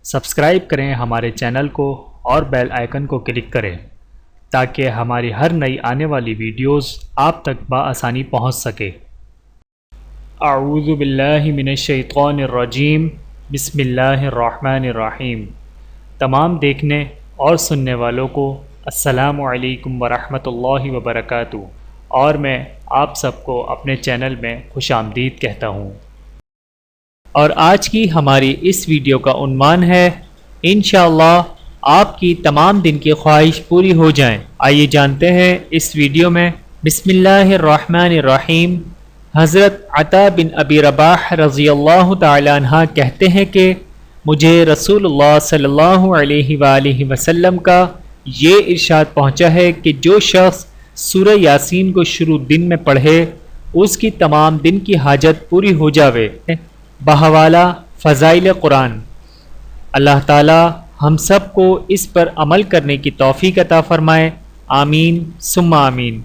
Subscribe کریں ہمارے channel کو اور بیل آئیکن کو کلک کریں تاکہ ہماری ہر نئی آنے والی ویڈیوز آپ تک بآسانی پہنچ سکے۔ اعوذ باللہ من الشیطان الرجیم، بسم اللہ الرحمن الرحیم۔ تمام دیکھنے اور سننے والوں کو السلام علیکم ورحمۃ اللہ وبرکاتہ، اور میں آپ سب کو اپنے چینل میں خوش آمدید کہتا ہوں۔ اور آج کی ہماری اس ویڈیو کا عنوان ہے انشاءاللہ آپ کی تمام دن کی خواہش پوری ہو جائیں۔ آئیے جانتے ہیں اس ویڈیو میں۔ بسم اللہ الرحمن الرحیم۔ حضرت عطا بن ابی رباح رضی اللہ تعالی عنہ کہتے ہیں کہ مجھے رسول اللہ صلی اللہ علیہ وآلہ وسلم کا یہ ارشاد پہنچا ہے کہ جو شخص سورہ یاسین کو شروع دن میں پڑھے اس کی تمام دن کی حاجت پوری ہو جاوے۔ بحوالہ فضائل قرآن۔ اللہ تعالی ہم سب کو اس پر عمل کرنے کی توفیق عطا فرمائے، آمین ثم آمین۔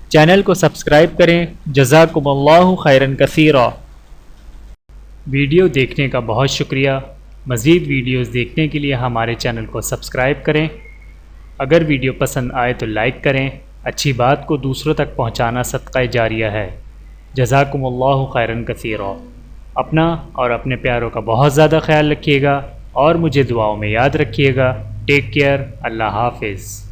چینل کو سبسکرائب کریں، جزاکم اللہ خیرا کثیرا۔ ویڈیو دیکھنے کا بہت شکریہ۔ مزید ویڈیوز دیکھنے کے لیے ہمارے چینل کو سبسکرائب کریں۔ اگر ویڈیو پسند آئے تو لائک کریں۔ اچھی بات کو دوسروں تک پہنچانا صدقہ جاریہ ہے۔ جزاکم اللہ خیرا کثیرا۔ اپنا اور اپنے پیاروں کا بہت زیادہ خیال رکھیے گا اور مجھے دعاؤں میں یاد رکھیے گا۔ Take care. اللہ حافظ۔